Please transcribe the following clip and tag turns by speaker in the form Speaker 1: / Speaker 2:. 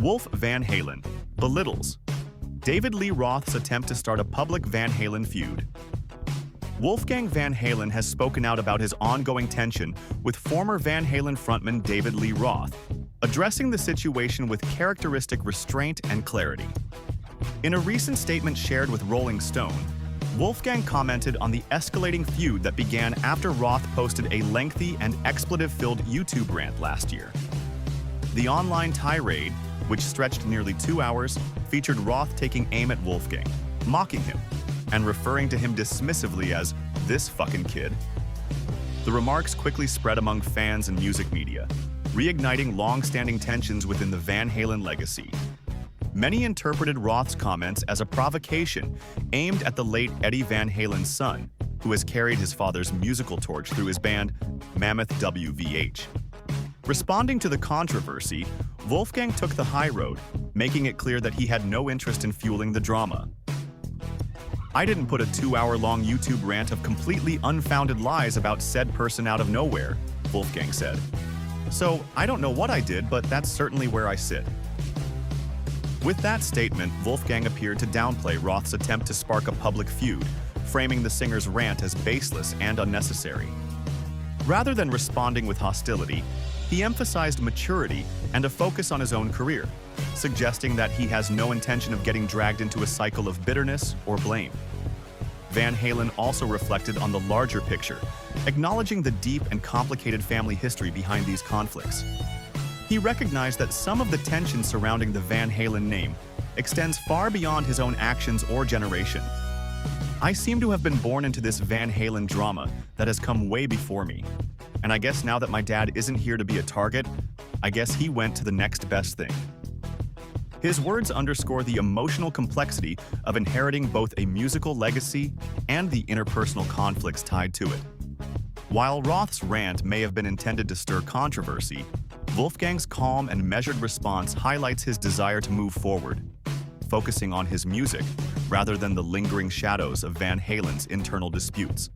Speaker 1: Wolf Van Halen, Belittles. David Lee Roth's attempt to start a public Van Halen feud. Wolfgang Van Halen has spoken out about his ongoing tension with former Van Halen frontman David Lee Roth, addressing the situation with characteristic restraint and clarity. In a recent statement shared with Rolling Stone, Wolfgang commented on the escalating feud that began after Roth posted a lengthy and expletive-filled YouTube rant last year. The online tirade, which stretched nearly 2 hours, featured Roth taking aim at Wolfgang, mocking him, and referring to him dismissively as "this fucking kid." The remarks quickly spread among fans and music media, reigniting long-standing tensions within the Van Halen legacy. Many interpreted Roth's comments as a provocation aimed at the late Eddie Van Halen's son, who has carried his father's musical torch through his band, Mammoth WVH. Responding to the controversy, Wolfgang took the high road, making it clear that he had no interest in fueling the drama. "I didn't put a 2-hour-long YouTube rant of completely unfounded lies about said person out of nowhere," Wolfgang said. "So, I don't know what I did, but that's certainly where I sit." With that statement, Wolfgang appeared to downplay Roth's attempt to spark a public feud, framing the singer's rant as baseless and unnecessary. Rather than responding with hostility, he emphasized maturity and a focus on his own career, suggesting that he has no intention of getting dragged into a cycle of bitterness or blame. Van Halen also reflected on the larger picture, acknowledging the deep and complicated family history behind these conflicts. He recognized that some of the tension surrounding the Van Halen name extends far beyond his own actions or generation. "I seem to have been born into this Van Halen drama that has come way before me. And I guess now that my dad isn't here to be a target, I guess he went to the next best thing." His words underscore the emotional complexity of inheriting both a musical legacy and the interpersonal conflicts tied to it. While Roth's rant may have been intended to stir controversy, Wolfgang's calm and measured response highlights his desire to move forward, focusing on his music rather than the lingering shadows of Van Halen's internal disputes.